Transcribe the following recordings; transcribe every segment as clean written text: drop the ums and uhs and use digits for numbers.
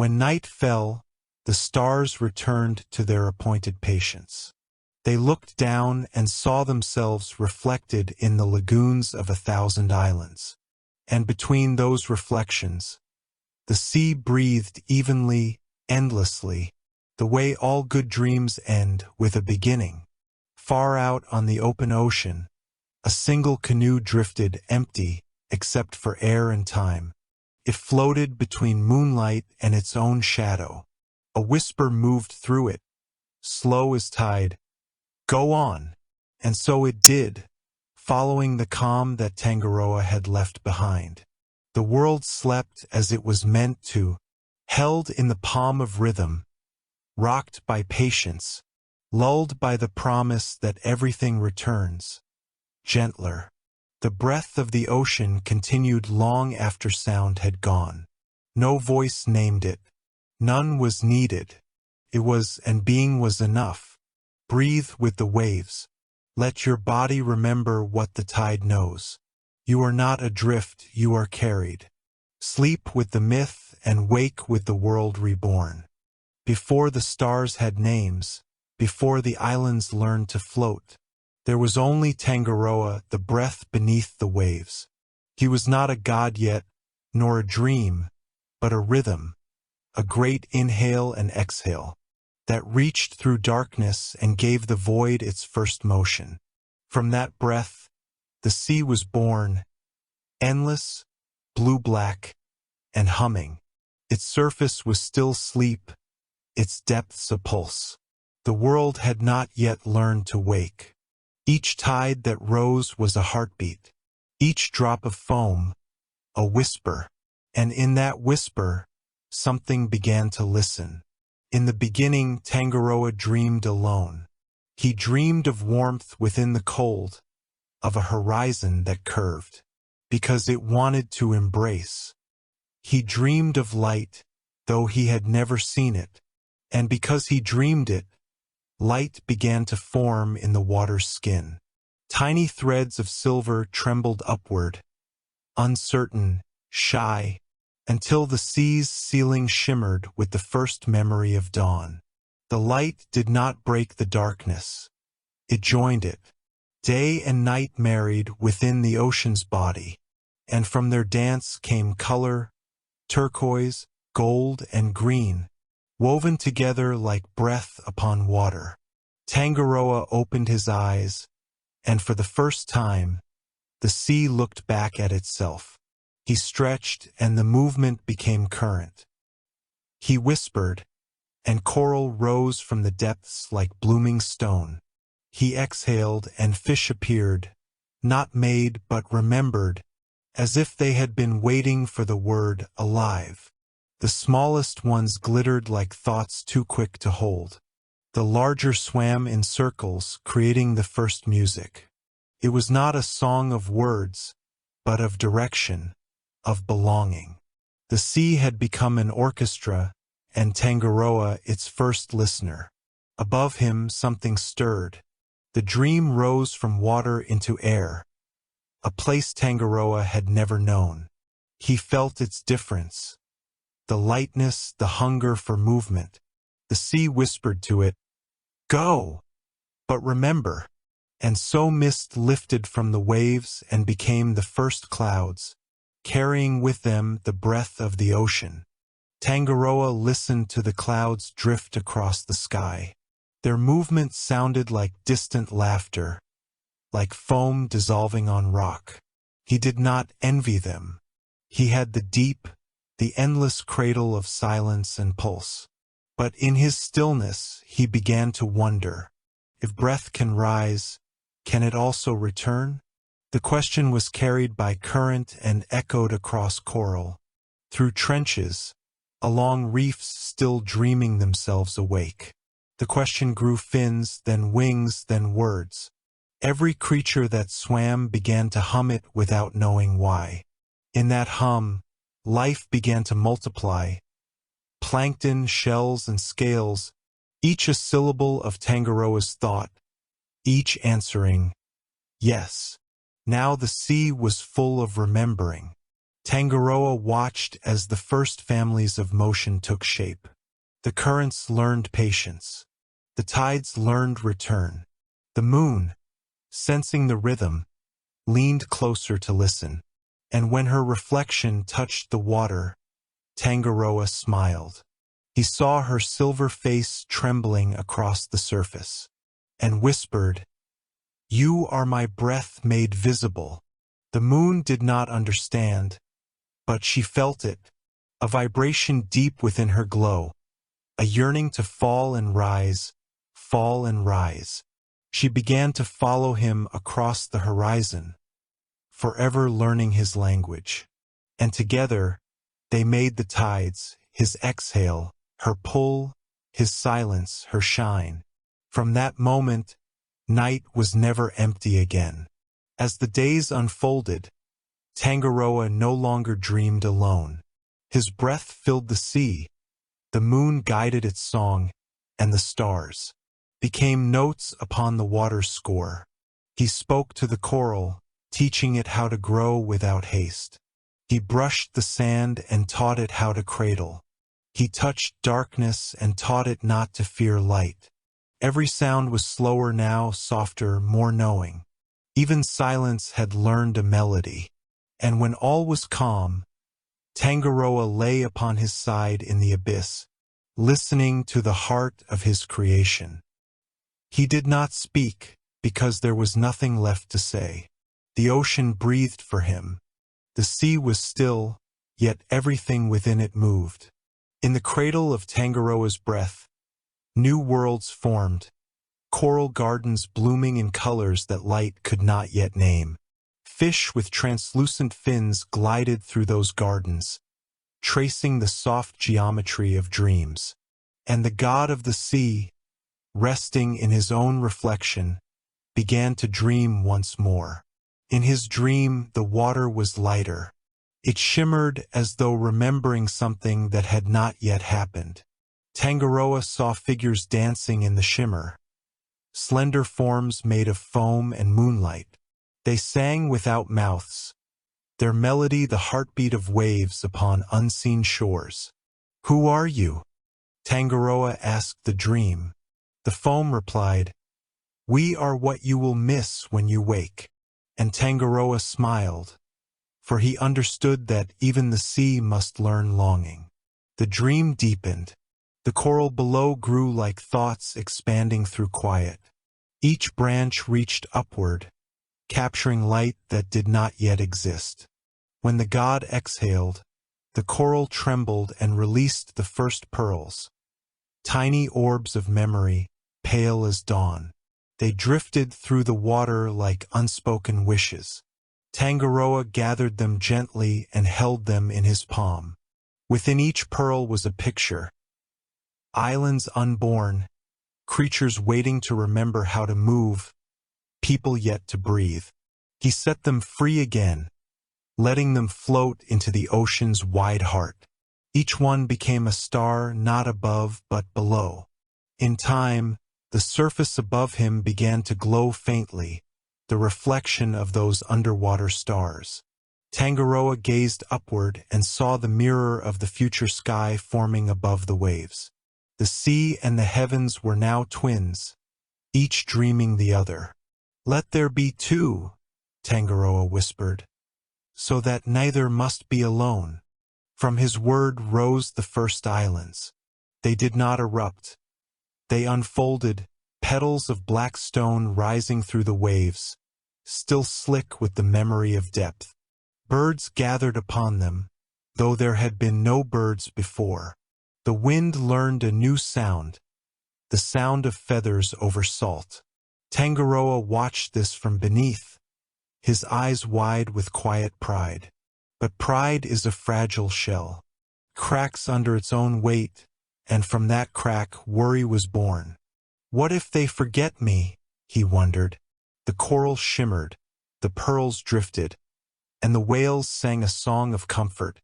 When night fell, the stars returned to their appointed patience. They looked down and saw themselves reflected in the lagoons of 1,000 islands. And between those reflections, the sea breathed evenly, endlessly, the way all good dreams end with a beginning. Far out on the open ocean, a single canoe drifted empty except for air and time. It floated between moonlight and its own shadow. A whisper moved through it, slow as tide. Go on. And so it did, following the calm that Tangaroa had left behind. The world slept as it was meant to, held in the palm of rhythm, rocked by patience, lulled by the promise that everything returns, gentler. The breath of the ocean continued long after sound had gone. No voice named it. None was needed. It was, and being was enough. Breathe with the waves. Let your body remember what the tide knows. You are not adrift, you are carried. Sleep with the myth and wake with the world reborn. Before the stars had names, before the islands learned to float, there was only Tangaroa, the breath beneath the waves. He was not a god yet, nor a dream, but a rhythm, a great inhale and exhale, that reached through darkness and gave the void its first motion. From that breath, the sea was born, endless, blue-black, and humming. Its surface was still sleep, its depths a pulse. The world had not yet learned to wake. Each tide that rose was a heartbeat, each drop of foam, a whisper, and in that whisper, something began to listen. In the beginning, Tangaroa dreamed alone. He dreamed of warmth within the cold, of a horizon that curved, because it wanted to embrace. He dreamed of light, though he had never seen it, and because he dreamed it, light began to form in the water's skin. Tiny threads of silver trembled upward, uncertain, shy, until the sea's ceiling shimmered with the first memory of dawn. The light did not break the darkness. It joined it. Day and night married within the ocean's body, and from their dance came color, turquoise, gold, and green, woven together like breath upon water. Tangaroa opened his eyes, and for the first time, the sea looked back at itself. He stretched, and the movement became current. He whispered, and coral rose from the depths like blooming stone. He exhaled, and fish appeared, not made but remembered, as if they had been waiting for the word alive. The smallest ones glittered like thoughts too quick to hold. The larger swam in circles, creating the first music. It was not a song of words, but of direction, of belonging. The sea had become an orchestra, and Tangaroa its first listener. Above him something stirred. The dream rose from water into air, a place Tangaroa had never known. He felt its difference. The lightness, the hunger for movement. The sea whispered to it, "Go! But remember." And so mist lifted from the waves and became the first clouds, carrying with them the breath of the ocean. Tangaroa listened to the clouds drift across the sky. Their movement sounded like distant laughter, like foam dissolving on rock. He did not envy them. He had the deep, the endless cradle of silence and pulse. But in his stillness, he began to wonder, if breath can rise, can it also return? The question was carried by current and echoed across coral, through trenches, along reefs still dreaming themselves awake. The question grew fins, then wings, then words. Every creature that swam began to hum it without knowing why. In that hum, life began to multiply. Plankton, shells, and scales, each a syllable of Tangaroa's thought, each answering, yes. Now the sea was full of remembering. Tangaroa watched as the first families of motion took shape. The currents learned patience. The tides learned return. The moon, sensing the rhythm, leaned closer to listen. And when her reflection touched the water, Tangaroa smiled. He saw her silver face trembling across the surface, and whispered, "You are my breath made visible." The moon did not understand, but she felt it, a vibration deep within her glow, a yearning to fall and rise, fall and rise. She began to follow him across the horizon, forever learning his language. And together, they made the tides, his exhale, her pull, his silence, her shine. From that moment, night was never empty again. As the days unfolded, Tangaroa no longer dreamed alone. His breath filled the sea, the moon guided its song, and the stars became notes upon the water's score. He spoke to the coral, teaching it how to grow without haste. He brushed the sand and taught it how to cradle. He touched darkness and taught it not to fear light. Every sound was slower now, softer, more knowing. Even silence had learned a melody. And when all was calm, Tangaroa lay upon his side in the abyss, listening to the heart of his creation. He did not speak, because there was nothing left to say. The ocean breathed for him. The sea was still, yet everything within it moved. In the cradle of Tangaroa's breath, new worlds formed, coral gardens blooming in colors that light could not yet name. Fish with translucent fins glided through those gardens, tracing the soft geometry of dreams. And the god of the sea, resting in his own reflection, began to dream once more. In his dream, the water was lighter. It shimmered as though remembering something that had not yet happened. Tangaroa saw figures dancing in the shimmer, slender forms made of foam and moonlight. They sang without mouths, their melody the heartbeat of waves upon unseen shores. "Who are you?" Tangaroa asked the dream. The foam replied, "We are what you will miss when you wake." And Tangaroa smiled, for he understood that even the sea must learn longing. The dream deepened. The coral below grew like thoughts expanding through quiet. Each branch reached upward, capturing light that did not yet exist. When the god exhaled, the coral trembled and released the first pearls, tiny orbs of memory, pale as dawn. They drifted through the water like unspoken wishes. Tangaroa gathered them gently and held them in his palm. Within each pearl was a picture. Islands unborn, creatures waiting to remember how to move, people yet to breathe. He set them free again, letting them float into the ocean's wide heart. Each one became a star not above but below. In time, the surface above him began to glow faintly, the reflection of those underwater stars. Tangaroa gazed upward and saw the mirror of the future sky forming above the waves. The sea and the heavens were now twins, each dreaming the other. "Let there be two," Tangaroa whispered, "so that neither must be alone." From his word rose the first islands. They did not erupt. They unfolded, petals of black stone rising through the waves, still slick with the memory of depth. Birds gathered upon them, though there had been no birds before. The wind learned a new sound, the sound of feathers over salt. Tangaroa watched this from beneath, his eyes wide with quiet pride. But pride is a fragile shell, cracks under its own weight, and from that crack worry was born. What if they forget me? He wondered. The coral shimmered, the pearls drifted, and the whales sang a song of comfort.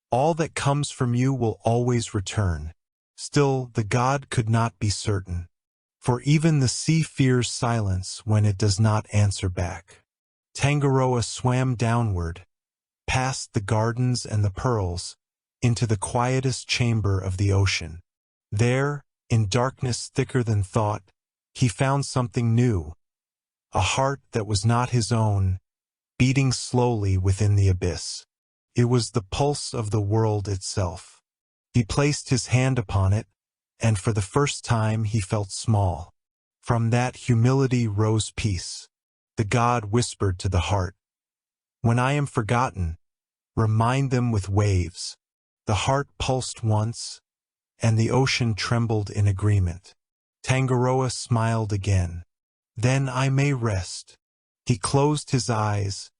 All that comes from you will always return. Still, the god could not be certain, for even the sea fears silence when it does not answer back. Tangaroa swam downward, past the gardens and the pearls, into the quietest chamber of the ocean. There, in darkness thicker than thought, he found something new, a heart that was not his own, beating slowly within the abyss. It was the pulse of the world itself. He placed his hand upon it, and for the first time he felt small. From that humility rose peace. The god whispered to the heart, "When I am forgotten, remind them with waves." The heart pulsed once, and the ocean trembled in agreement. Tangaroa smiled again. "Then I may rest." He closed his eyes,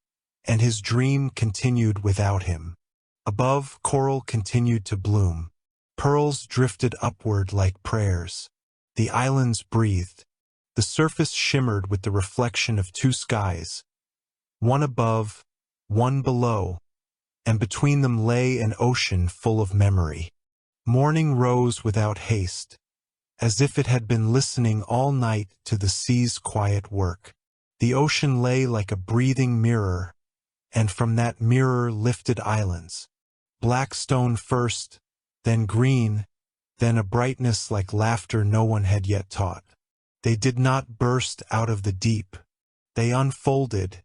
and his dream continued without him. Above, coral continued to bloom. Pearls drifted upward like prayers. The islands breathed. The surface shimmered with the reflection of two skies, one above, one below, and between them lay an ocean full of memory. Morning rose without haste, as if it had been listening all night to the sea's quiet work. The ocean lay like a breathing mirror, and from that mirror lifted islands. Black stone first, then green, then a brightness like laughter no one had yet taught. They did not burst out of the deep. They unfolded,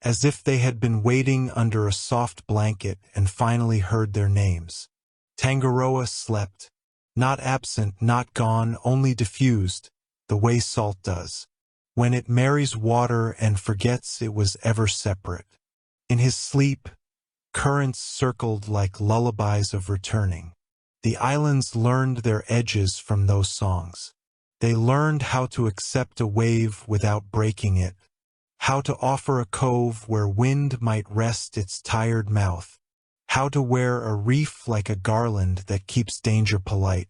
as if they had been waiting under a soft blanket and finally heard their names. Tangaroa slept, not absent, not gone, only diffused, the way salt does, when it marries water and forgets it was ever separate. In his sleep, currents circled like lullabies of returning. The islands learned their edges from those songs. They learned how to accept a wave without breaking it, how to offer a cove where wind might rest its tired mouth, how to wear a reef like a garland that keeps danger polite.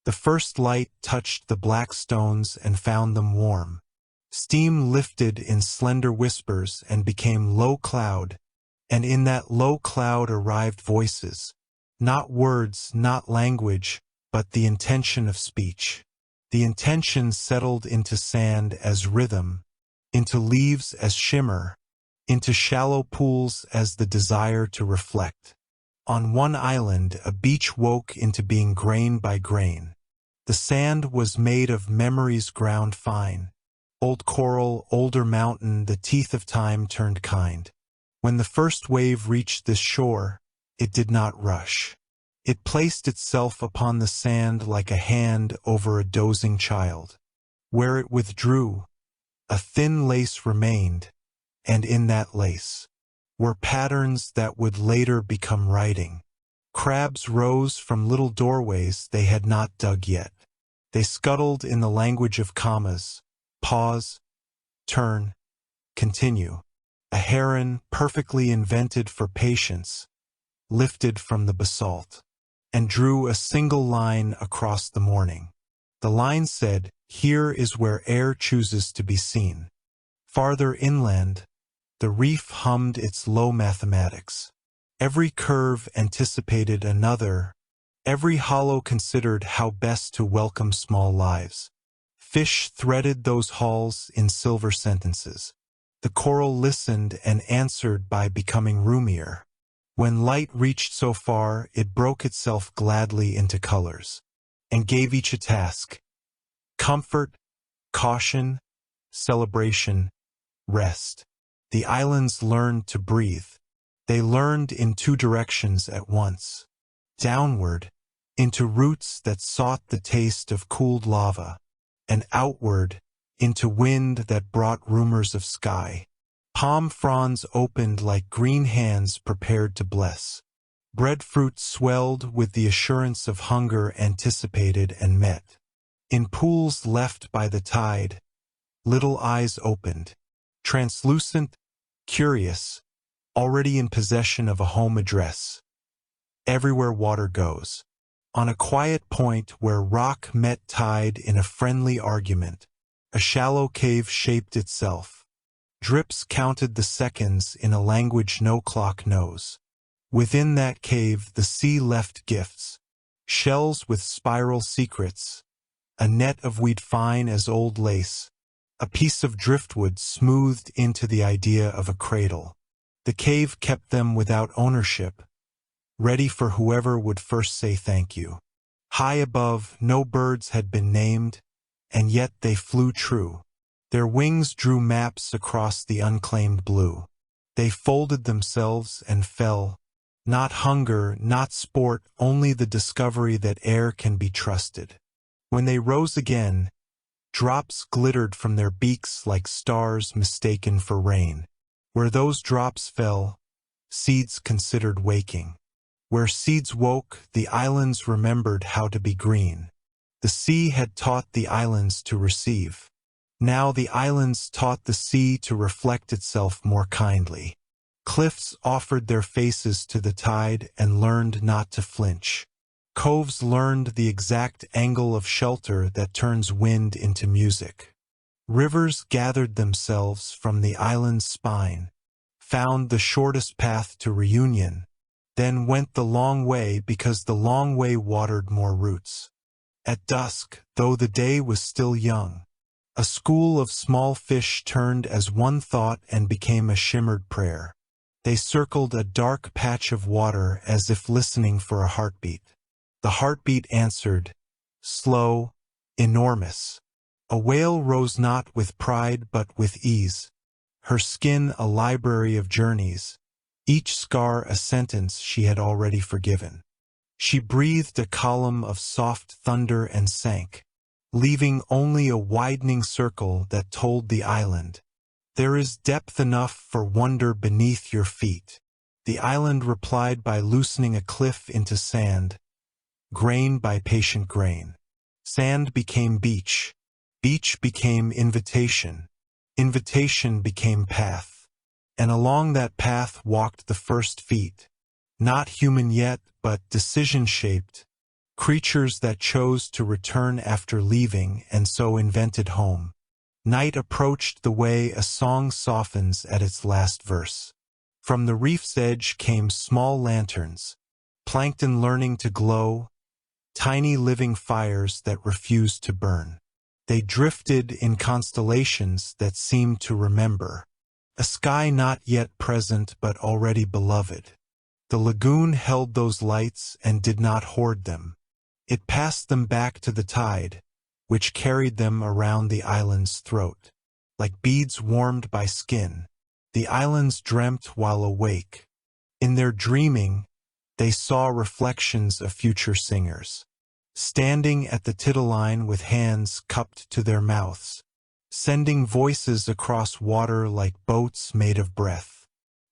The first light touched the black stones and found them warm. Steam lifted in slender whispers and became low cloud, and in that low cloud arrived voices, not words, not language, but the intention of speech. The intention settled into sand as rhythm, into leaves as shimmer, into shallow pools as the desire to reflect. On one island, a beach woke into being grain by grain. The sand was made of memories ground fine. Old coral, older mountain, the teeth of time turned kind. When the first wave reached this shore, it did not rush. It placed itself upon the sand like a hand over a dozing child. Where it withdrew, a thin lace remained, and in that lace were patterns that would later become writing. Crabs rose from little doorways they had not dug yet. They scuttled in the language of commas, pause, turn, continue. A heron, perfectly invented for patience, lifted from the basalt, and drew a single line across the morning. The line said, "Here is where air chooses to be seen." Farther inland, the reef hummed its low mathematics. Every curve anticipated another, every hollow considered how best to welcome small lives. Fish threaded those halls in silver sentences. The coral listened and answered by becoming roomier. When light reached so far, it broke itself gladly into colors, and gave each a task: comfort, caution, celebration, rest. The islands learned to breathe. They learned in two directions at once: downward, into roots that sought the taste of cooled lava, and outward, into wind that brought rumors of sky. Palm fronds opened like green hands prepared to bless. Breadfruit swelled with the assurance of hunger anticipated and met. In pools left by the tide, little eyes opened, translucent, curious, already in possession of a home address. Everywhere water goes. On a quiet point where rock met tide in a friendly argument, a shallow cave shaped itself. Drips counted the seconds in a language no clock knows. Within that cave the sea left gifts, shells with spiral secrets, a net of weed fine as old lace, a piece of driftwood smoothed into the idea of a cradle. The cave kept them without ownership, ready for whoever would first say thank you. High above, no birds had been named, and yet they flew true. Their wings drew maps across the unclaimed blue. They folded themselves and fell. Not hunger, not sport, only the discovery that air can be trusted. When they rose again, drops glittered from their beaks like stars mistaken for rain. Where those drops fell, seeds considered waking. Where seeds woke, the islands remembered how to be green. The sea had taught the islands to receive. Now the islands taught the sea to reflect itself more kindly. Cliffs offered their faces to the tide and learned not to flinch. Coves learned the exact angle of shelter that turns wind into music. Rivers gathered themselves from the island's spine, found the shortest path to reunion, then went the long way because the long way watered more roots. At dusk, though the day was still young, a school of small fish turned as one thought and became a shimmered prayer. They circled a dark patch of water as if listening for a heartbeat. The heartbeat answered, slow, enormous. A whale rose not with pride but with ease, her skin a library of journeys, each scar a sentence she had already forgiven. She breathed a column of soft thunder and sank, leaving only a widening circle that told the island, there is depth enough for wonder beneath your feet. The island replied by loosening a cliff into sand, grain by patient grain. Sand became beach. Beach became invitation. Invitation became path. And along that path walked the first feet, not human yet, but decision-shaped, creatures that chose to return after leaving and so invented home. Night approached the way a song softens at its last verse. From the reef's edge came small lanterns, plankton learning to glow, tiny living fires that refused to burn. They drifted in constellations that seemed to remember, a sky not yet present but already beloved. The lagoon held those lights and did not hoard them. It passed them back to the tide, which carried them around the island's throat. Like beads warmed by skin, the islands dreamt while awake. In their dreaming, they saw reflections of future singers, standing at the tittle-line with hands cupped to their mouths, sending voices across water like boats made of breath.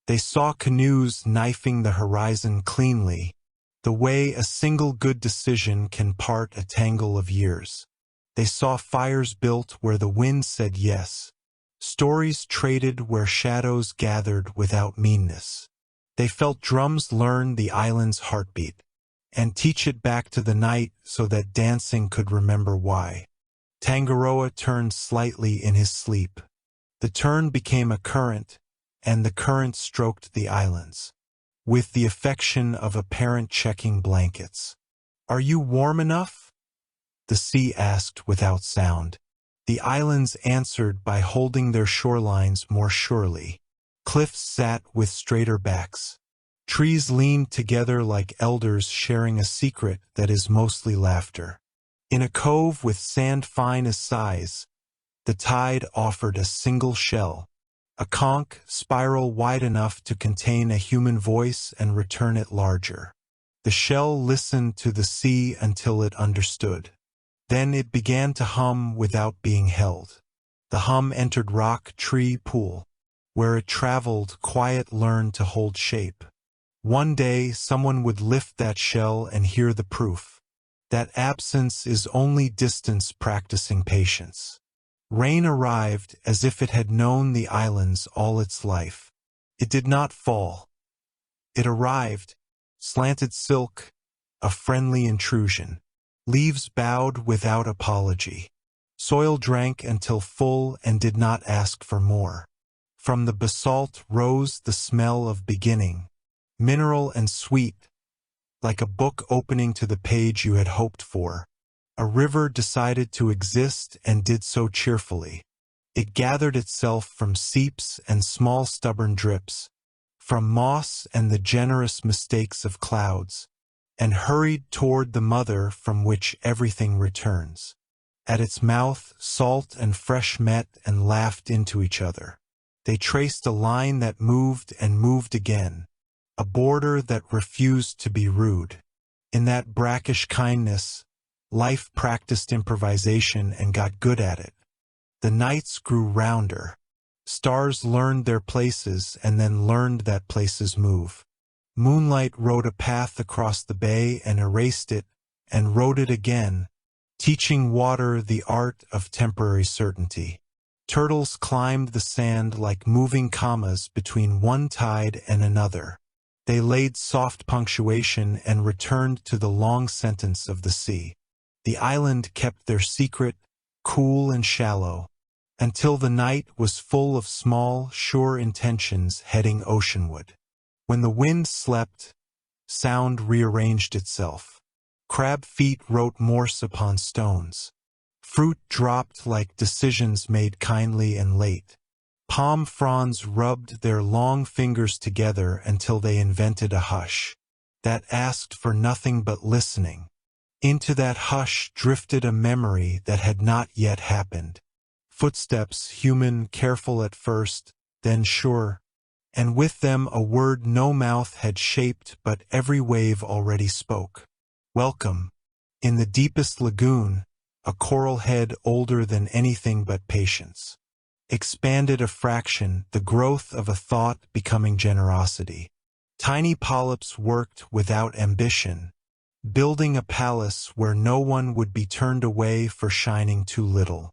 They saw canoes knifing the horizon cleanly, the way a single good decision can part a tangle of years. They saw fires built where the wind said yes, stories traded where shadows gathered without meanness. They felt drums learn the island's heartbeat, and teach it back to the night so that dancing could remember why. Tangaroa turned slightly in his sleep. The turn became a current, and the current stroked the islands, with the affection of a parent checking blankets. Are you warm enough? The sea asked without sound. The islands answered by holding their shorelines more surely. Cliffs sat with straighter backs. Trees leaned together like elders sharing a secret that is mostly laughter. In a cove with sand fine as size, the tide offered a single shell, a conch spiral wide enough to contain a human voice and return it larger. The shell listened to the sea until it understood. Then it began to hum without being held. The hum entered rock, tree, pool. Where it traveled, quiet learned to hold shape. One day, someone would lift that shell and hear the proof. That absence is only distance practicing patience. Rain arrived as if it had known the islands all its life. It did not fall. It arrived, slanted silk, a friendly intrusion. Leaves bowed without apology. Soil drank until full and did not ask for more. From the basalt rose the smell of beginning, mineral and sweet, like a book opening to the page you had hoped for. A river decided to exist and did so cheerfully. It gathered itself from seeps and small stubborn drips, from moss and the generous mistakes of clouds, and hurried toward the mother from which everything returns. At its mouth, salt and fresh met and laughed into each other. They traced a line that moved and moved again, a border that refused to be rude. In that brackish kindness, life practiced improvisation and got good at it. The nights grew rounder. Stars learned their places and then learned that places move. Moonlight wrote a path across the bay and erased it, and wrote it again, teaching water the art of temporary certainty. Turtles climbed the sand like moving commas between one tide and another. They laid soft punctuation and returned to the long sentence of the sea. The island kept their secret, cool and shallow, until the night was full of small, sure intentions heading oceanward. When the wind slept, sound rearranged itself. Crab feet wrote Morse upon stones. Fruit dropped like decisions made kindly and late. Palm fronds rubbed their long fingers together until they invented a hush that asked for nothing but listening. Into that hush drifted a memory that had not yet happened. Footsteps, human, careful at first, then sure, and with them a word no mouth had shaped but every wave already spoke. Welcome. In the deepest lagoon, a coral head older than anything but patience. Expanded a fraction, the growth of a thought becoming generosity. Tiny polyps worked without ambition, building a palace where no one would be turned away for shining too little.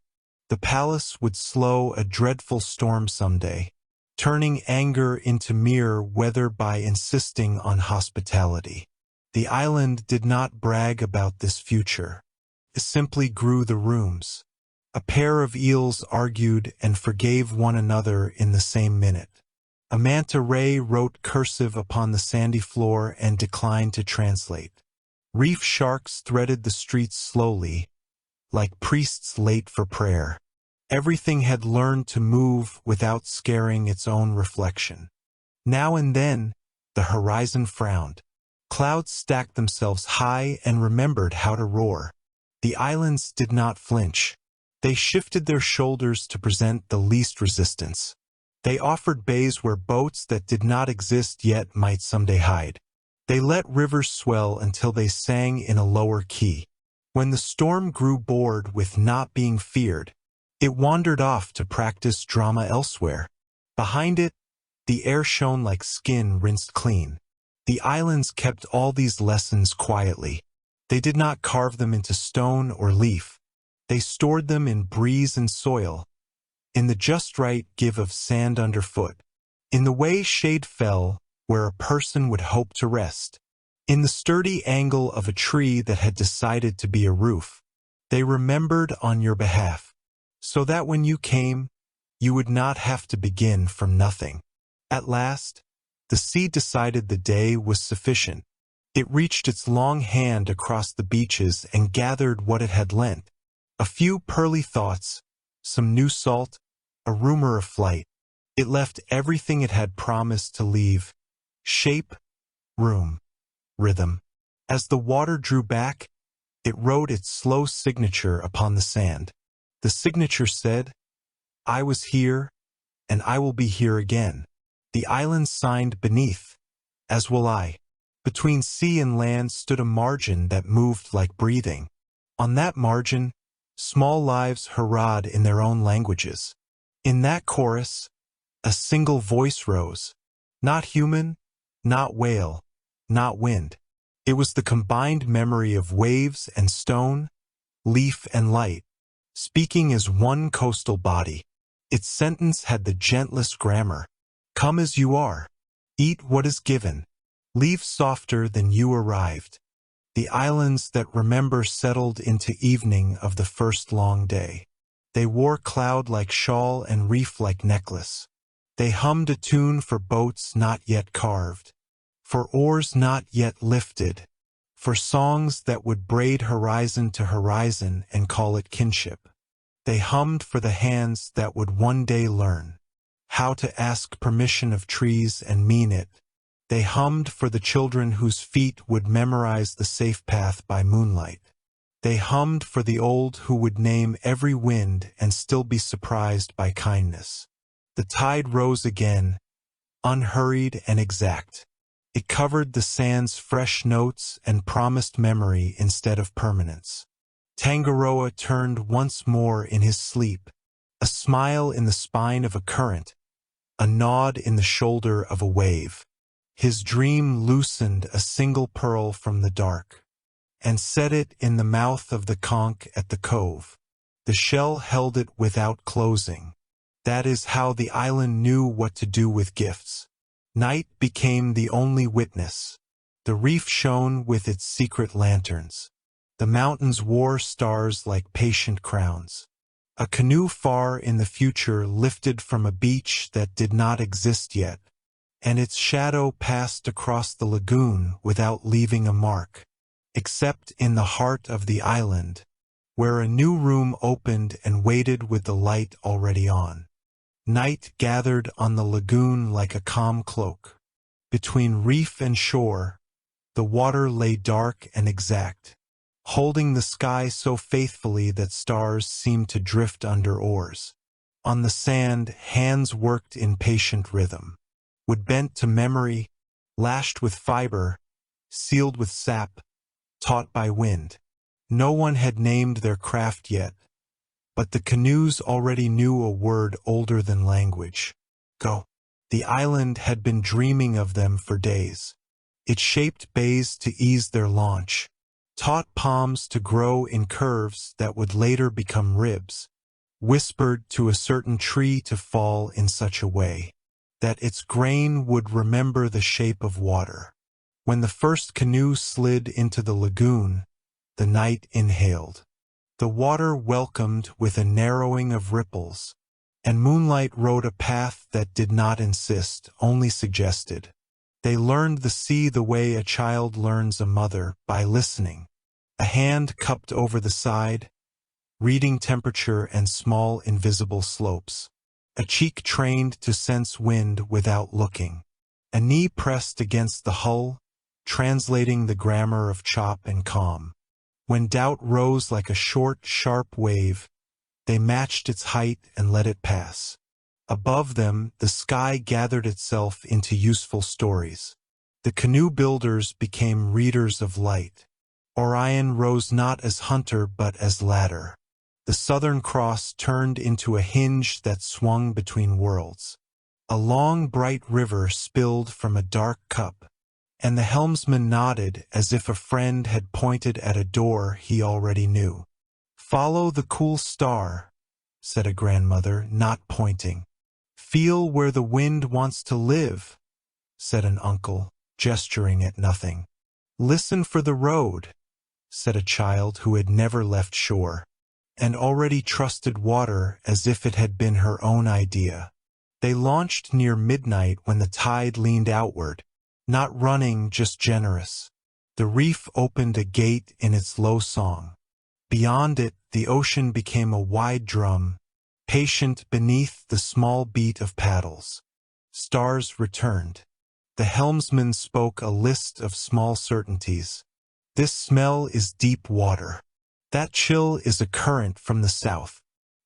The palace would slow a dreadful storm someday, turning anger into mere weather by insisting on hospitality. The island did not brag about this future. It simply grew the rooms. A pair of eels argued and forgave one another in the same minute. A manta ray wrote cursive upon the sandy floor and declined to translate. Reef sharks threaded the streets slowly, like priests late for prayer. Everything had learned to move without scaring its own reflection. Now and then, the horizon frowned. Clouds stacked themselves high and remembered how to roar. The islands did not flinch. They shifted their shoulders to present the least resistance. They offered bays where boats that did not exist yet might someday hide. They let rivers swell until they sang in a lower key. When the storm grew bored with not being feared, it wandered off to practice drama elsewhere. Behind it, the air shone like skin rinsed clean. The islands kept all these lessons quietly. They did not carve them into stone or leaf. They stored them in breeze and soil, in the just right give of sand underfoot, in the way shade fell where a person would hope to rest, in the sturdy angle of a tree that had decided to be a roof. They remembered on your behalf, so that when you came, you would not have to begin from nothing. At last, the sea decided the day was sufficient. It reached its long hand across the beaches and gathered what it had lent. A few pearly thoughts, some new salt, a rumor of flight. It left everything it had promised to leave: shape, room, rhythm. As the water drew back, it wrote its slow signature upon the sand. The signature said, "I was here, and I will be here again." The islands signed beneath, as will I. Between sea and land stood a margin that moved like breathing. On that margin, small lives hurrahed in their own languages. In that chorus, a single voice rose. Not human, not whale, not wind. It was the combined memory of waves and stone, leaf and light, speaking as one coastal body. Its sentence had the gentlest grammar. Come as you are. Eat what is given. Leave softer than you arrived. The islands that remember settled into evening of the first long day. They wore cloud like shawl and reef like necklace. They hummed a tune for boats not yet carved, for oars not yet lifted, for songs that would braid horizon to horizon and call it kinship. They hummed for the hands that would one day learn. how to ask permission of trees and mean it. They hummed for the children whose feet would memorize the safe path by moonlight. They hummed for the old who would name every wind and still be surprised by kindness. The tide rose again, unhurried and exact. It covered the sand's fresh notes and promised memory instead of permanence. Tangaroa turned once more in his sleep, a smile in the spine of a current, a nod in the shoulder of a wave. His dream loosened a single pearl from the dark, and set it in the mouth of the conch at the cove. The shell held it without closing. That is how the island knew what to do with gifts. Night became the only witness. The reef shone with its secret lanterns. The mountains wore stars like patient crowns. A canoe far in the future lifted from a beach that did not exist yet, and its shadow passed across the lagoon without leaving a mark, except in the heart of the island, where a new room opened and waited with the light already on. Night gathered on the lagoon like a calm cloak. Between reef and shore, the water lay dark and exact, holding the sky so faithfully that stars seemed to drift under oars. On the sand, hands worked in patient rhythm, wood bent to memory, lashed with fiber, sealed with sap, taught by wind. No one had named their craft yet, but the canoes already knew a word older than language. Go. The island had been dreaming of them for days. It shaped bays to ease their launch, taught palms to grow in curves that would later become ribs, whispered to a certain tree to fall in such a way that its grain would remember the shape of water. When the first canoe slid into the lagoon, the night inhaled. The water welcomed with a narrowing of ripples, and moonlight rode a path that did not insist, only suggested. They learned the sea the way a child learns a mother, by listening. A hand cupped over the side, reading temperature and small invisible slopes. A cheek trained to sense wind without looking. A knee pressed against the hull, translating the grammar of chop and calm. When doubt rose like a short, sharp wave, they matched its height and let it pass. Above them, the sky gathered itself into useful stories. The canoe builders became readers of light. Orion rose not as hunter but as ladder. The Southern Cross turned into a hinge that swung between worlds. A long, bright river spilled from a dark cup, and the helmsman nodded as if a friend had pointed at a door he already knew. "Follow the cool star," said a grandmother, not pointing. "Feel where the wind wants to live," said an uncle, gesturing at nothing. "Listen for the road," said a child who had never left shore, and already trusted water as if it had been her own idea. They launched near midnight when the tide leaned outward, not running, just generous. The reef opened a gate in its low song. Beyond it, the ocean became a wide drum, patient beneath the small beat of paddles. Stars returned. The helmsman spoke a list of small certainties. This smell is deep water. That chill is a current from the south.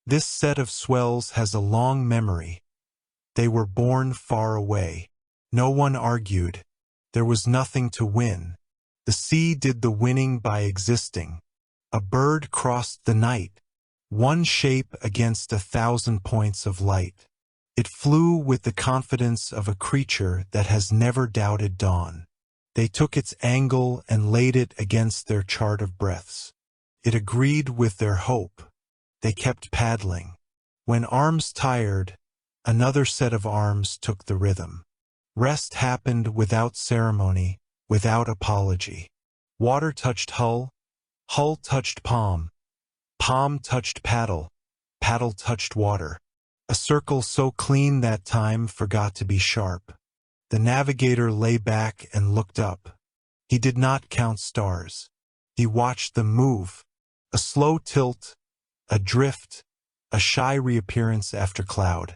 This set of swells has a long memory. They were born far away. No one argued. There was nothing to win. The sea did the winning by existing. A bird crossed the night, one shape against 1,000 points of light. It flew with the confidence of a creature that has never doubted dawn. They took its angle and laid it against their chart of breaths. It agreed with their hope. They kept paddling. When arms tired, another set of arms took the rhythm. Rest happened without ceremony, without apology. Water touched hull, hull touched palm, palm touched paddle, paddle touched water. A circle so clean that time forgot to be sharp. The navigator lay back and looked up. He did not count stars. He watched them move. A slow tilt, a drift, a shy reappearance after cloud.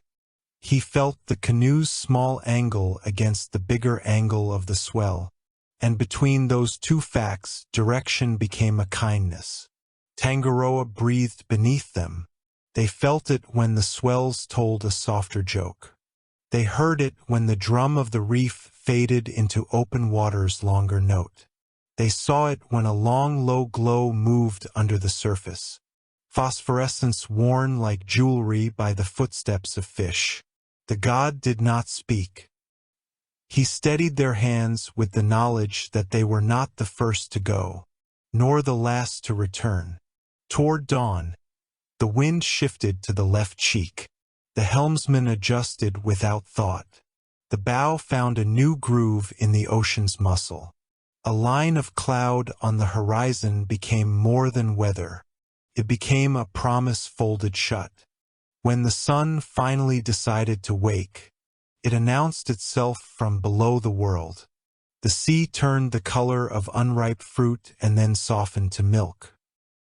He felt the canoe's small angle against the bigger angle of the swell, and between those two facts direction became a kindness. Tangaroa breathed beneath them. They felt it when the swells told a softer joke. They heard it when the drum of the reef faded into open water's longer note. They saw it when a long low glow moved under the surface, phosphorescence worn like jewelry by the footsteps of fish. The god did not speak. He steadied their hands with the knowledge that they were not the first to go, nor the last to return. Toward dawn, the wind shifted to the left cheek. The helmsman adjusted without thought. The bow found a new groove in the ocean's muscle. A line of cloud on the horizon became more than weather. It became a promise folded shut. When the sun finally decided to wake, it announced itself from below the world. The sea turned the color of unripe fruit and then softened to milk.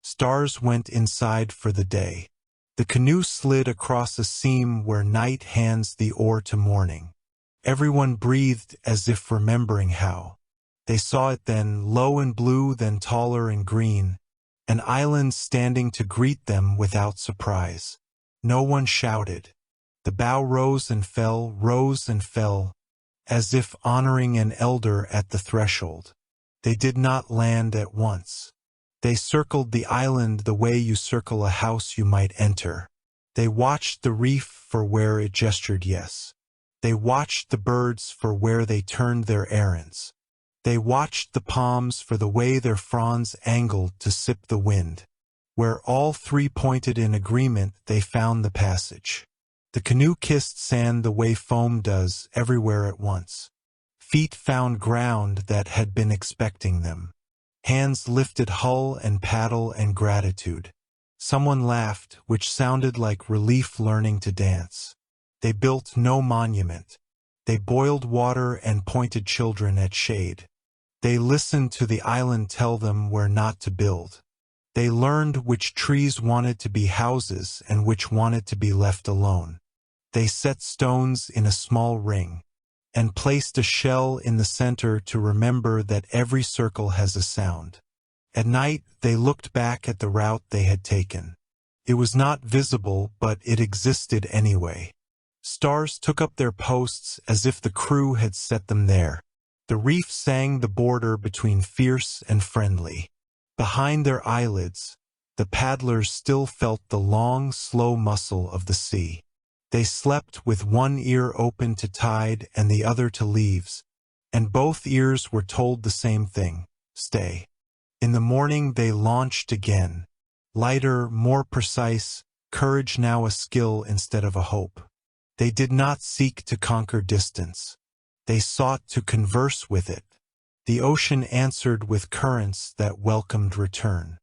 Stars went inside for the day. The canoe slid across a seam where night hands the oar to morning. Everyone breathed as if remembering how. They saw it then, low and blue, then taller and green, an island standing to greet them without surprise. No one shouted. The bow rose and fell, as if honoring an elder at the threshold. They did not land at once. They circled the island the way you circle a house you might enter. They watched the reef for where it gestured yes. They watched the birds for where they turned their errands. They watched the palms for the way their fronds angled to sip the wind. Where all three pointed in agreement, they found the passage. The canoe kissed sand the way foam does everywhere at once. Feet found ground that had been expecting them. Hands lifted hull and paddle and gratitude. Someone laughed, which sounded like relief learning to dance. They built no monument. They boiled water and pointed children at shade. They listened to the island tell them where not to build. They learned which trees wanted to be houses and which wanted to be left alone. They set stones in a small ring, and placed a shell in the center to remember that every circle has a sound. At night, they looked back at the route they had taken. It was not visible, but it existed anyway. Stars took up their posts as if the crew had set them there. The reef sang the border between fierce and friendly. Behind their eyelids, the paddlers still felt the long, slow muscle of the sea. They slept with one ear open to tide and the other to leaves, and both ears were told the same thing, stay. In the morning they launched again. Lighter, more precise, courage now a skill instead of a hope. They did not seek to conquer distance. They sought to converse with it. The ocean answered with currents that welcomed return.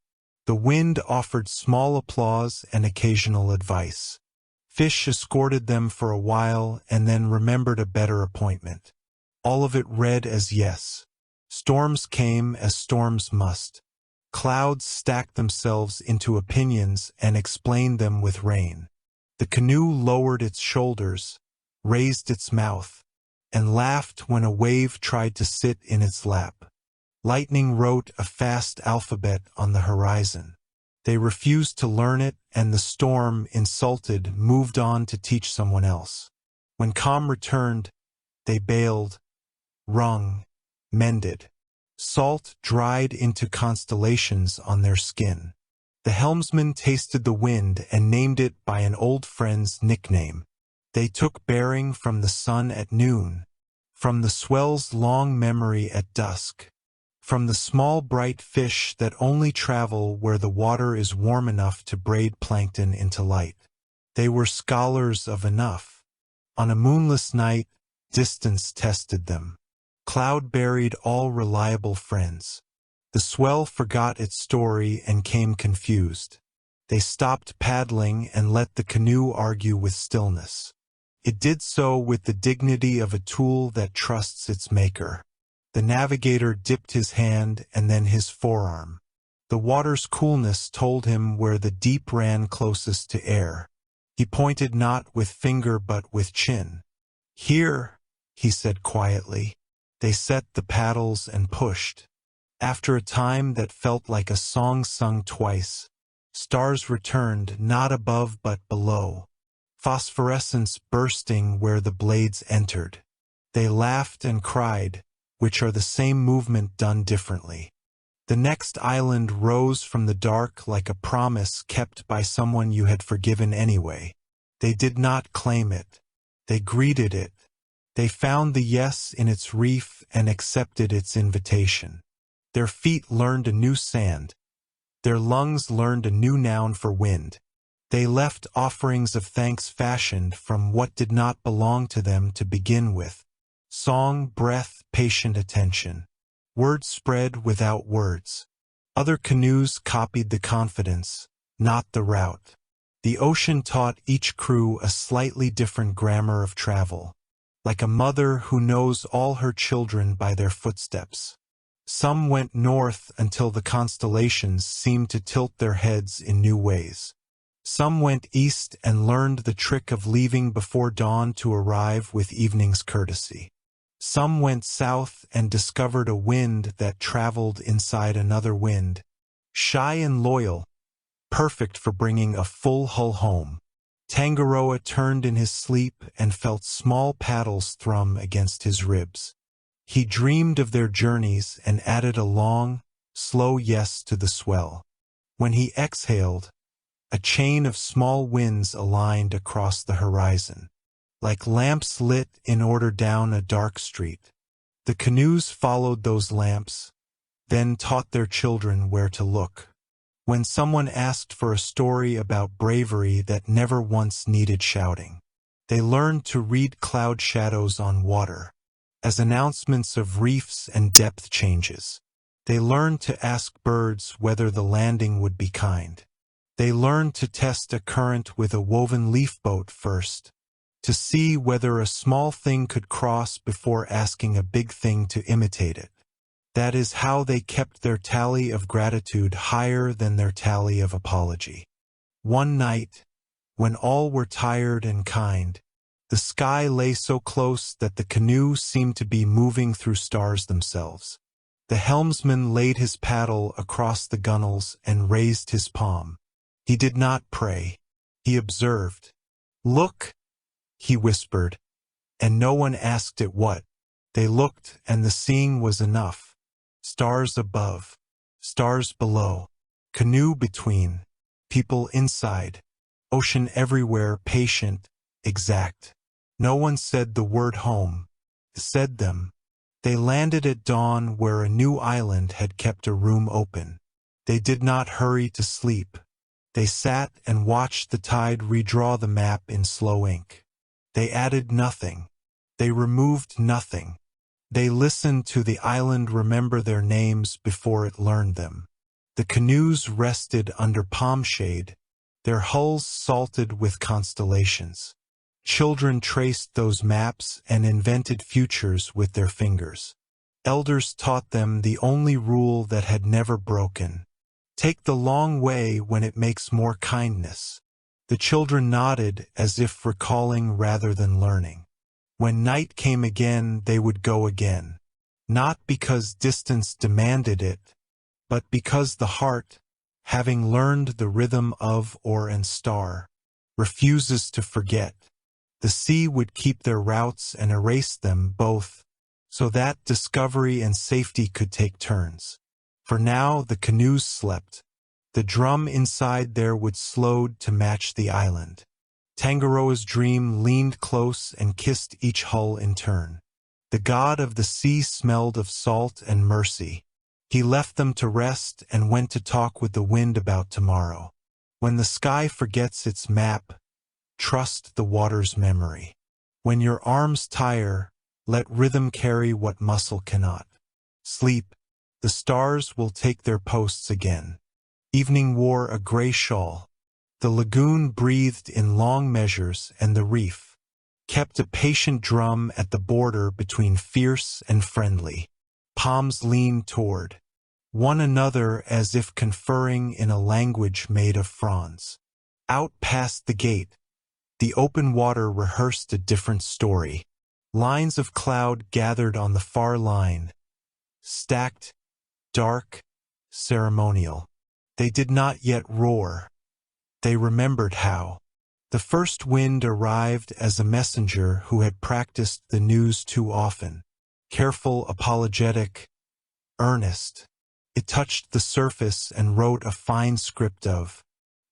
The wind offered small applause and occasional advice. Fish escorted them for a while and then remembered a better appointment. All of it read as yes. Storms came as storms must. Clouds stacked themselves into opinions and explained them with rain. The canoe lowered its shoulders, raised its mouth, and laughed when a wave tried to sit in its lap. Lightning wrote a fast alphabet on the horizon. They refused to learn it, and the storm, insulted, moved on to teach someone else. When calm returned, they bailed, wrung, mended. Salt dried into constellations on their skin. The helmsman tasted the wind and named it by an old friend's nickname. They took bearing from the sun at noon, from the swell's long memory at dusk, from the small bright fish that only travel where the water is warm enough to braid plankton into light. They were scholars of enough. On a moonless night, distance tested them. Cloud buried all reliable friends. The swell forgot its story and came confused. They stopped paddling and let the canoe argue with stillness. It did so with the dignity of a tool that trusts its maker. The navigator dipped his hand and then his forearm. The water's coolness told him where the deep ran closest to air. He pointed not with finger but with chin. "Here," he said quietly. They set the paddles and pushed. After a time that felt like a song sung twice, stars returned not above but below, phosphorescence bursting where the blades entered. They laughed and cried, which are the same movement done differently. The next island rose from the dark like a promise kept by someone you had forgiven anyway. They did not claim it. They greeted it. They found the yes in its reef and accepted its invitation. Their feet learned a new sand. Their lungs learned a new noun for wind. They left offerings of thanks fashioned from what did not belong to them to begin with. Song, breath, patient attention. Words spread without words. Other canoes copied the confidence, not the route. The ocean taught each crew a slightly different grammar of travel, like a mother who knows all her children by their footsteps. Some went north until the constellations seemed to tilt their heads in new ways. Some went east and learned the trick of leaving before dawn to arrive with evening's courtesy. Some went south and discovered a wind that traveled inside another wind, shy and loyal, perfect for bringing a full hull home. Tangaroa turned in his sleep and felt small paddles thrum against his ribs. He dreamed of their journeys and added a long, slow yes to the swell. When he exhaled, a chain of small winds aligned across the horizon, like lamps lit in order down a dark street. The canoes followed those lamps, then taught their children where to look. When someone asked for a story about bravery that never once needed shouting, they learned to read cloud shadows on water as announcements of reefs and depth changes. They learned to ask birds whether the landing would be kind. They learned to test a current with a woven leaf boat first, to see whether a small thing could cross before asking a big thing to imitate it. That is how they kept their tally of gratitude higher than their tally of apology. One night, when all were tired and kind, the sky lay so close that the canoe seemed to be moving through stars themselves. The helmsman laid his paddle across the gunwales and raised his palm. He did not pray. He observed. "Look," he whispered, and no one asked it what. They looked, and the seeing was enough. Stars above, stars below, canoe between, people inside, ocean everywhere, patient, exact. No one said the word home, said them. They landed at dawn where a new island had kept a room open. They did not hurry to sleep. They sat and watched the tide redraw the map in slow ink. They added nothing. They removed nothing. They listened to the island remember their names before it learned them. The canoes rested under palm shade, their hulls salted with constellations. Children traced those maps and invented futures with their fingers. Elders taught them the only rule that had never broken. Take the long way when it makes more kindness. The children nodded as if recalling rather than learning. When night came again, they would go again. Not because distance demanded it, but because the heart, having learned the rhythm of oar and star, refuses to forget. The sea would keep their routes and erase them both, so that discovery and safety could take turns. For now the canoes slept. The drum inside there would slowed to match the island. Tangaroa's dream leaned close and kissed each hull in turn. The god of the sea smelled of salt and mercy. He left them to rest and went to talk with the wind about tomorrow. When the sky forgets its map, trust the water's memory. When your arms tire, let rhythm carry what muscle cannot. Sleep, the stars will take their posts again. Evening wore a gray shawl. The lagoon breathed in long measures, and the reef kept a patient drum at the border between fierce and friendly. Palms leaned toward one another as if conferring in a language made of fronds. Out past the gate, The open water rehearsed a different story. Lines of cloud gathered on the far line, stacked, dark, ceremonial. They did not yet roar. They remembered how. The first wind arrived as a messenger who had practiced the news too often. Careful, apologetic, earnest. It touched the surface and wrote a fine script of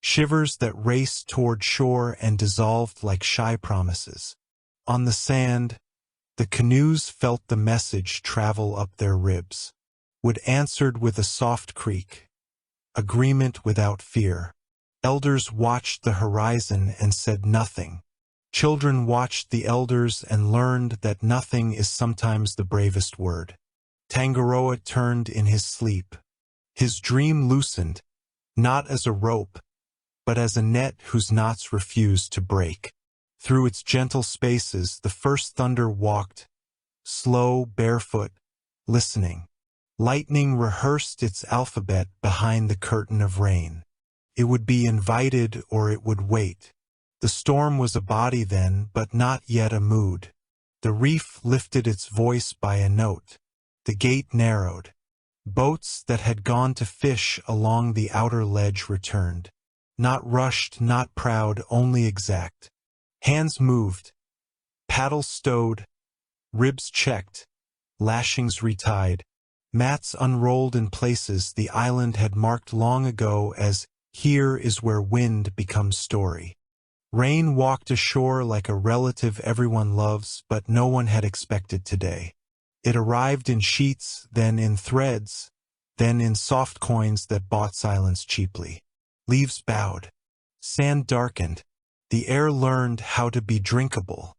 shivers that raced toward shore and dissolved like shy promises. On the sand, the canoes felt the message travel up their ribs. Wood answered with a soft creak. Agreement without fear. Elders watched the horizon and said nothing. Children watched the elders and learned that nothing is sometimes the bravest word. Tangaroa turned in his sleep. His dream loosened, not as a rope, but as a net whose knots refused to break. Through its gentle spaces the first thunder walked, slow, barefoot, listening. Lightning rehearsed its alphabet behind the curtain of rain. It would be invited or it would wait. The storm was a body then, but not yet a mood. The reef lifted its voice by a note. The gate narrowed. Boats that had gone to fish along the outer ledge returned. Not rushed, not proud, only exact. Hands moved. Paddles stowed. Ribs checked. Lashings retied. Mats unrolled in places the island had marked long ago as here is where wind becomes story. Rain walked ashore like a relative everyone loves, but no one had expected today. It arrived in sheets, then in threads, then in soft coins that bought silence cheaply. Leaves bowed. Sand darkened. The air learned how to be drinkable.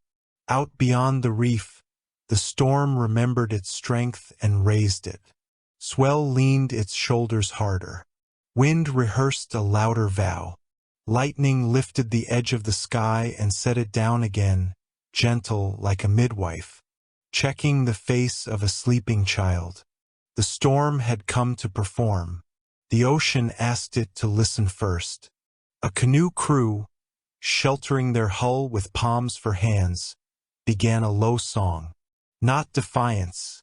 Out beyond the reef, the storm remembered its strength and raised it. Swell leaned its shoulders harder. Wind rehearsed a louder vow. Lightning lifted the edge of the sky and set it down again, gentle like a midwife, checking the face of a sleeping child. The storm had come to perform. The ocean asked it to listen first. A canoe crew, sheltering their hull with palms for hands, began a low song. Not defiance,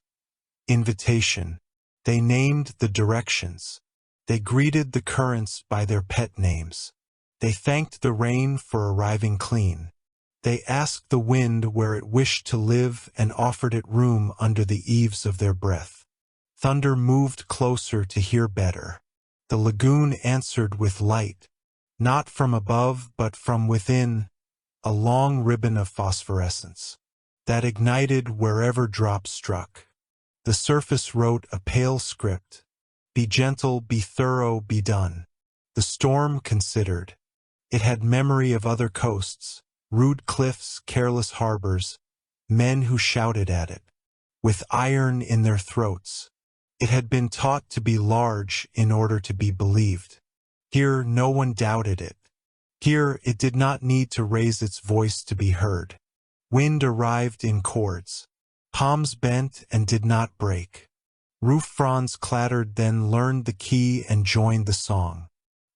invitation. They named the directions. They greeted the currents by their pet names. They thanked the rain for arriving clean. They asked the wind where it wished to live and offered it room under the eaves of their breath. Thunder moved closer to hear better. The lagoon answered with light, not from above but from within, a long ribbon of phosphorescence that ignited wherever drops struck. The surface wrote a pale script. Be gentle, be thorough, be done. The storm considered. It had memory of other coasts, rude cliffs, careless harbors, men who shouted at it, with iron in their throats. It had been taught to be large in order to be believed. Here no one doubted it. Here it did not need to raise its voice to be heard. Wind arrived in chords. Palms bent and did not break. Roof fronds clattered, then learned the key and joined the song.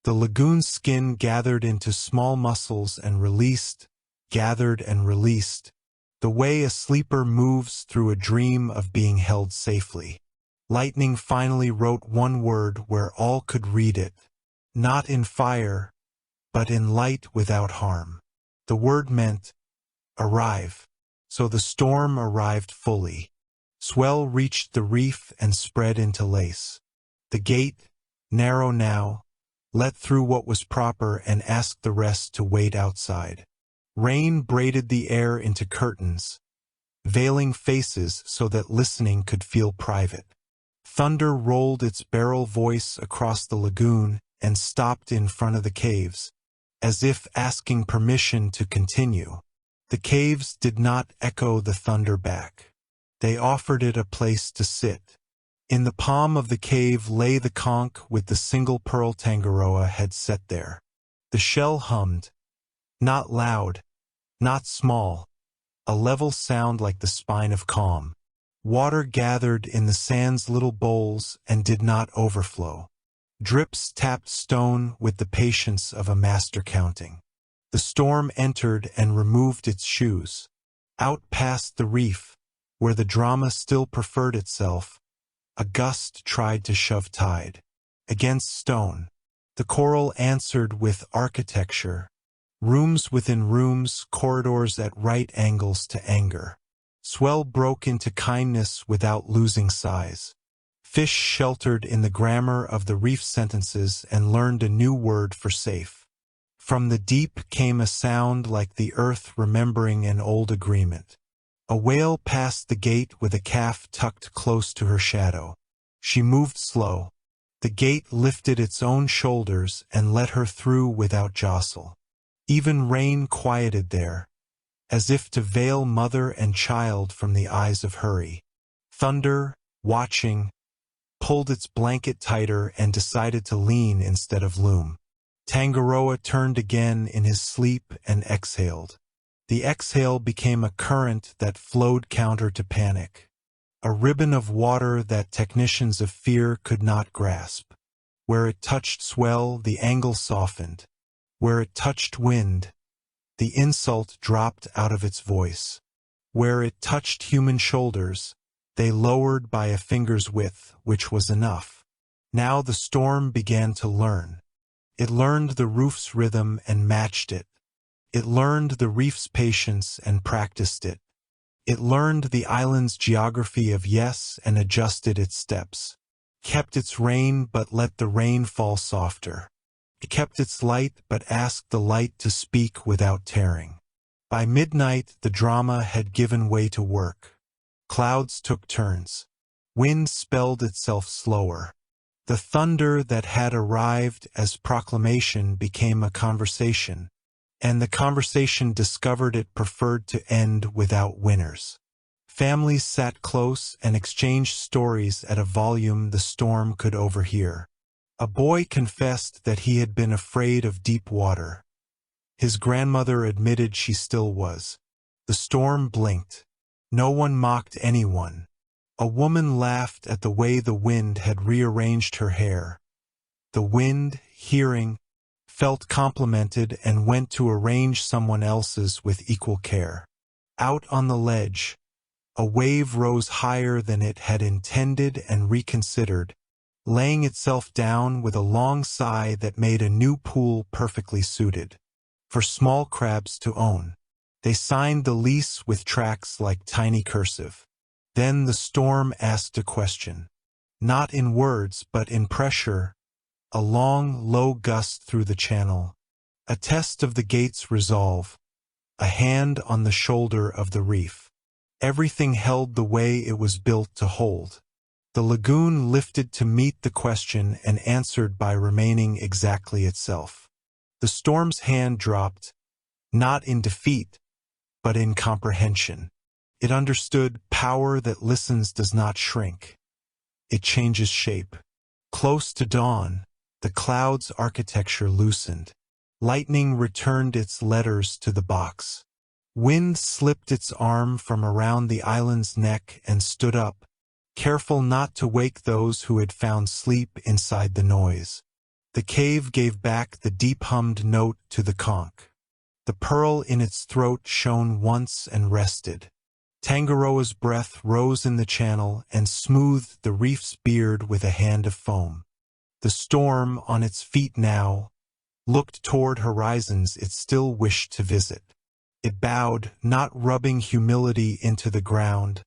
The lagoon's skin gathered into small muscles and released, gathered and released, the way a sleeper moves through a dream of being held safely. Lightning finally wrote one word where all could read it, not in fire, but in light without harm. The word meant, arrive. So the storm arrived fully. Swell reached the reef and spread into lace. The gate, narrow now, let through what was proper and asked the rest to wait outside. Rain braided the air into curtains, veiling faces so that listening could feel private. Thunder rolled its barrel voice across the lagoon and stopped in front of the caves, as if asking permission to continue. The caves did not echo the thunder back. They offered it a place to sit. In the palm of the cave lay the conch with the single pearl Tangaroa had set there. The shell hummed, not loud, not small, a level sound like the spine of calm. Water gathered in the sand's little bowls and did not overflow. Drips tapped stone with the patience of a master counting. The storm entered and removed its shoes. Out past the reef, where the drama still preferred itself, a gust tried to shove tide. Against stone, the coral answered with architecture. Rooms within rooms, corridors at right angles to anger. Swell broke into kindness without losing size. Fish sheltered in the grammar of the reef sentences and learned a new word for safe. From the deep came a sound like the earth remembering an old agreement. A whale passed the gate with a calf tucked close to her shadow. She moved slow. The gate lifted its own shoulders and let her through without jostle. Even rain quieted there, as if to veil mother and child from the eyes of hurry. Thunder, watching, pulled its blanket tighter and decided to lean instead of loom. Tangaroa turned again in his sleep and exhaled. The exhale became a current that flowed counter to panic. A ribbon of water that technicians of fear could not grasp. Where it touched swell, the angle softened. Where it touched wind, the insult dropped out of its voice. Where it touched human shoulders, they lowered by a finger's width, which was enough. Now the storm began to learn. It learned the roof's rhythm and matched it. It learned the reef's patience and practiced it. It learned the island's geography of yes and adjusted its steps. Kept its rain but let the rain fall softer. It kept its light but asked the light to speak without tearing. By midnight the drama had given way to work. Clouds took turns. Wind spelled itself slower. The thunder that had arrived as proclamation became a conversation, and the conversation discovered it preferred to end without winners. Families sat close and exchanged stories at a volume the storm could overhear. A boy confessed that he had been afraid of deep water. His grandmother admitted she still was. The storm blinked. No one mocked anyone. A woman laughed at the way the wind had rearranged her hair. The wind, hearing, felt complimented and went to arrange someone else's with equal care. Out on the ledge, a wave rose higher than it had intended and reconsidered, laying itself down with a long sigh that made a new pool perfectly suited for small crabs to own. They signed the lease with tracks like tiny cursive. Then the storm asked a question. Not in words, but in pressure. A long, low gust through the channel. A test of the gate's resolve. A hand on the shoulder of the reef. Everything held the way it was built to hold. The lagoon lifted to meet the question and answered by remaining exactly itself. The storm's hand dropped, not in defeat, but in comprehension. It understood power that listens does not shrink. It changes shape. Close to dawn, the cloud's architecture loosened. Lightning returned its letters to the box. Wind slipped its arm from around the island's neck and stood up, careful not to wake those who had found sleep inside the noise. The cave gave back the deep-hummed note to the conch. The pearl in its throat shone once and rested. Tangaroa's breath rose in the channel and smoothed the reef's beard with a hand of foam. The storm, on its feet now, looked toward horizons it still wished to visit. It bowed, not rubbing humility into the ground,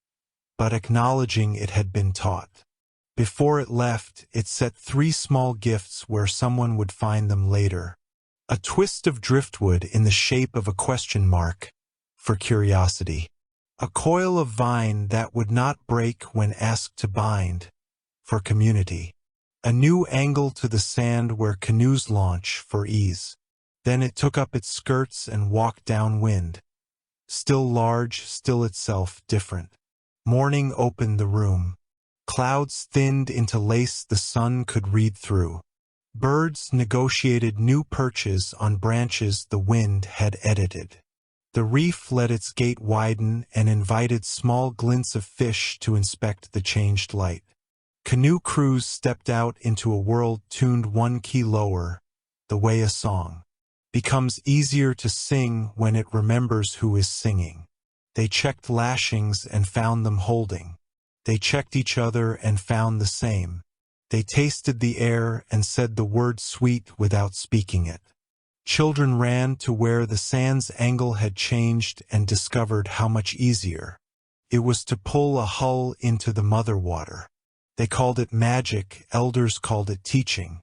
but acknowledging it had been taught. Before it left, it set 3 small gifts where someone would find them later. A twist of driftwood in the shape of a question mark, for curiosity. A coil of vine that would not break when asked to bind, for community. A new angle to the sand where canoes launch, for ease. Then it took up its skirts and walked downwind. Still large, still itself different. Morning opened the room. Clouds thinned into lace the sun could read through. Birds negotiated new perches on branches the wind had edited. The reef let its gate widen and invited small glints of fish to inspect the changed light. Canoe crews stepped out into a world tuned 1 key lower, the way a song. becomes easier to sing when it remembers who is singing. They checked lashings and found them holding. They checked each other and found the same. They tasted the air and said the word sweet without speaking it. Children ran to where the sand's angle had changed and discovered how much easier it was to pull a hull into the mother water. They called it magic, elders called it teaching.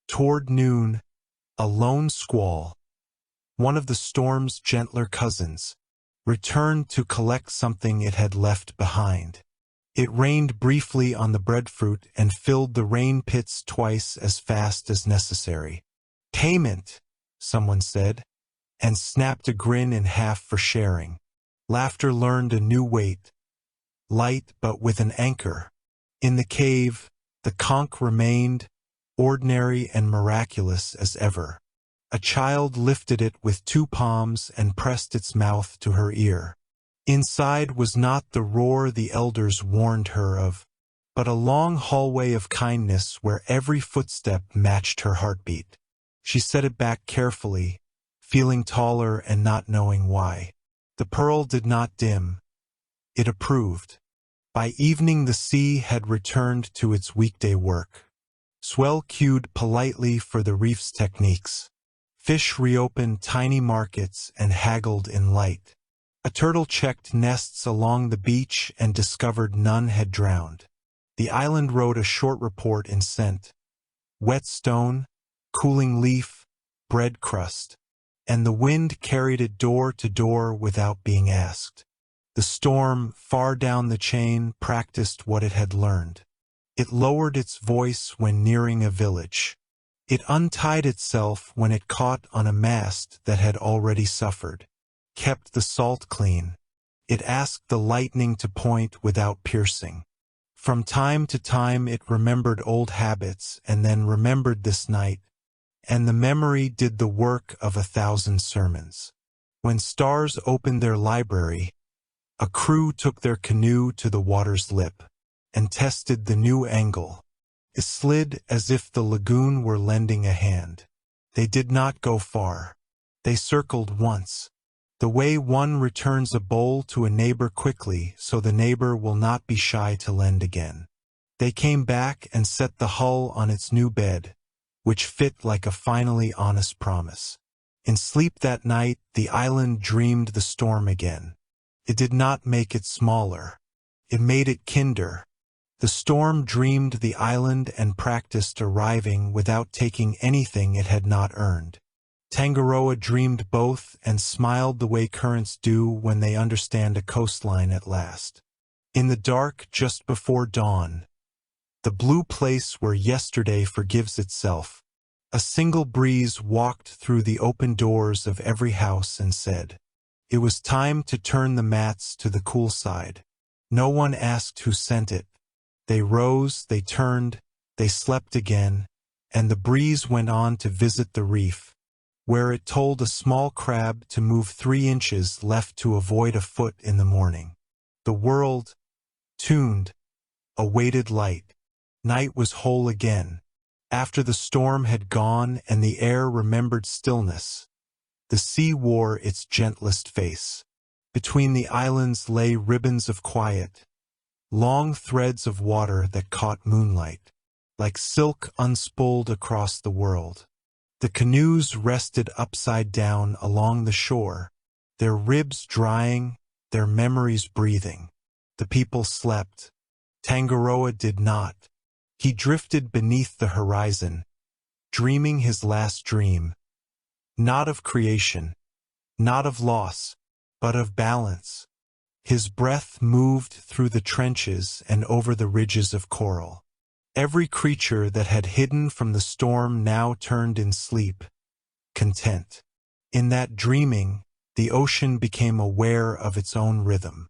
Toward noon, a lone squall, one of the storm's gentler cousins, returned to collect something it had left behind. It rained briefly on the breadfruit and filled the rain pits twice as fast as necessary. "Payment," someone said, and snapped a grin in half for sharing. Laughter learned a new weight, light but with an anchor. In the cave, the conch remained, ordinary and miraculous as ever. A child lifted it with 2 palms and pressed its mouth to her ear. Inside was not the roar the elders warned her of, but a long hallway of kindness where every footstep matched her heartbeat. She set it back carefully, feeling taller and not knowing why. The pearl did not dim. It approved. By evening the sea had returned to its weekday work. Swell queued politely for the reef's techniques. Fish reopened tiny markets and haggled in light. A turtle checked nests along the beach and discovered none had drowned. The island wrote a short report in scent. Wet stone, cooling leaf, bread crust. And the wind carried it door to door without being asked. The storm, far down the chain, practiced what it had learned. It lowered its voice when nearing a village. It untied itself when it caught on a mast that had already suffered. Kept the salt clean. It asked the lightning to point without piercing. From time to time it remembered old habits and then remembered this night, and the memory did the work of 1,000 sermons. When stars opened their library, a crew took their canoe to the water's lip and tested the new angle. It slid as if the lagoon were lending a hand. They did not go far. They circled once. The way one returns a bowl to a neighbor quickly so the neighbor will not be shy to lend again. They came back and set the hull on its new bed, which fit like a finally honest promise. In sleep that night, the island dreamed the storm again. It did not make it smaller. It made it kinder. The storm dreamed the island and practiced arriving without taking anything it had not earned. Tangaroa dreamed both and smiled the way currents do when they understand a coastline at last. In the dark just before dawn, the blue place where yesterday forgives itself, a single breeze walked through the open doors of every house and said, it was time to turn the mats to the cool side. No one asked who sent it. They rose, they turned, they slept again, and the breeze went on to visit the reef, where it told a small crab to move 3 inches left to avoid a foot in the morning. The world, tuned, awaited light. Night was whole again. After the storm had gone and the air remembered stillness, the sea wore its gentlest face. Between the islands lay ribbons of quiet, long threads of water that caught moonlight, like silk unspooled across the world. The canoes rested upside down along the shore, their ribs drying, their memories breathing. The people slept. Tangaroa did not. He drifted beneath the horizon, dreaming his last dream, not of creation, not of loss, but of balance. His breath moved through the trenches and over the ridges of coral. Every creature that had hidden from the storm now turned in sleep, content. In that dreaming, the ocean became aware of its own rhythm.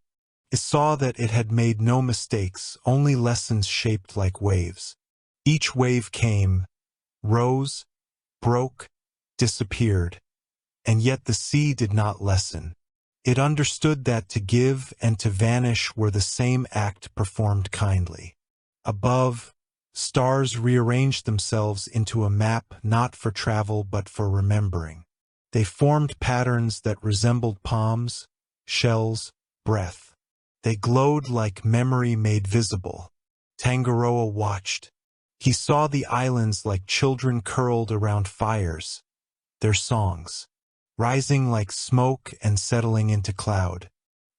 It saw that it had made no mistakes, only lessons shaped like waves. Each wave came, rose, broke, disappeared, and yet the sea did not lessen. It understood that to give and to vanish were the same act performed kindly. Above, stars rearranged themselves into a map not for travel but for remembering. They formed patterns that resembled palms, shells, breath. They glowed like memory made visible. Tangaroa watched. He saw the islands like children curled around fires, their songs rising like smoke and settling into cloud.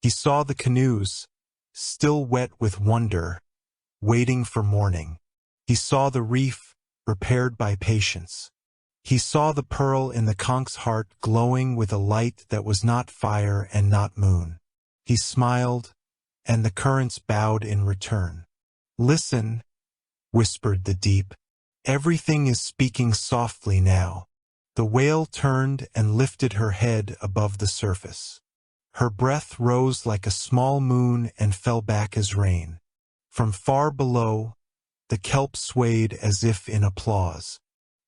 He saw the canoes, still wet with wonder, waiting for morning. He saw the reef, repaired by patience. He saw the pearl in the conk's heart glowing with a light that was not fire and not moon. He smiled, and the currents bowed in return. "Listen," whispered the deep. "Everything is speaking softly now." The whale turned and lifted her head above the surface. Her breath rose like a small moon and fell back as rain. From far below, the kelp swayed as if in applause.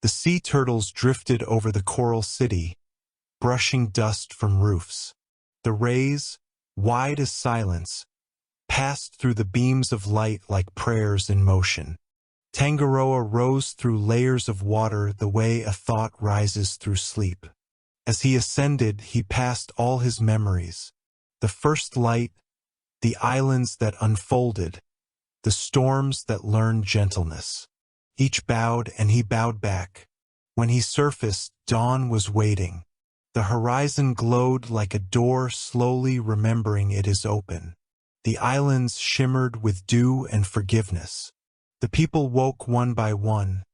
The sea turtles drifted over the coral city, brushing dust from roofs. The rays, wide as silence, passed through the beams of light like prayers in motion. Tangaroa rose through layers of water the way a thought rises through sleep. As he ascended, he passed all his memories. The first light, the islands that unfolded, the storms that learned gentleness. Each bowed and he bowed back. When he surfaced, dawn was waiting. The horizon glowed like a door slowly remembering it is open. The islands shimmered with dew and forgiveness. The people woke one by one,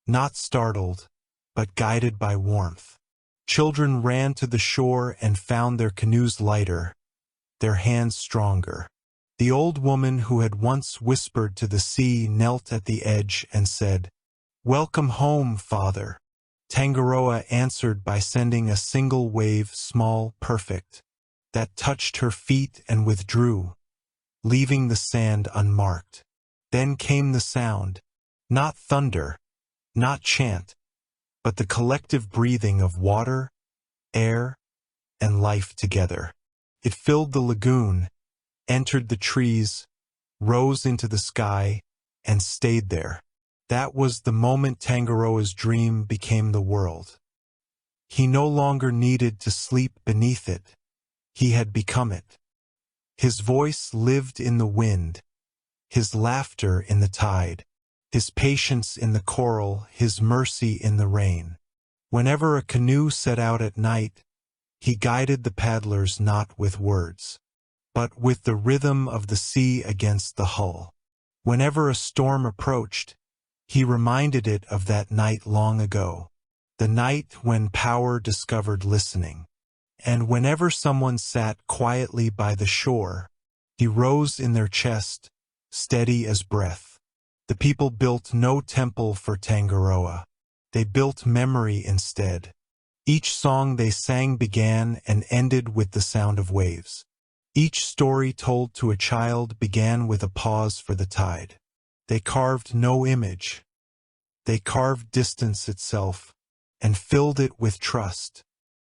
not startled, but guided by warmth. Children ran to the shore and found their canoes lighter, their hands stronger. The old woman who had once whispered to the sea knelt at the edge and said, "Welcome home, Father." Tangaroa answered by sending a single wave, small, perfect, that touched her feet and withdrew, leaving the sand unmarked. Then came the sound, not thunder, not chant, but the collective breathing of water, air, and life together. It filled the lagoon, entered the trees, rose into the sky, and stayed there. That was the moment Tangaroa's dream became the world. He no longer needed to sleep beneath it. He had become it. His voice lived in the wind, his laughter in the tide, his patience in the coral, his mercy in the rain. Whenever a canoe set out at night, he guided the paddlers not with words, but with the rhythm of the sea against the hull. Whenever a storm approached, he reminded it of that night long ago, the night when power discovered listening. And whenever someone sat quietly by the shore, he rose in their chest, steady as breath. The people built no temple for Tangaroa. They built memory instead. Each song they sang began and ended with the sound of waves. Each story told to a child began with a pause for the tide. They carved no image. They carved distance itself and filled it with trust.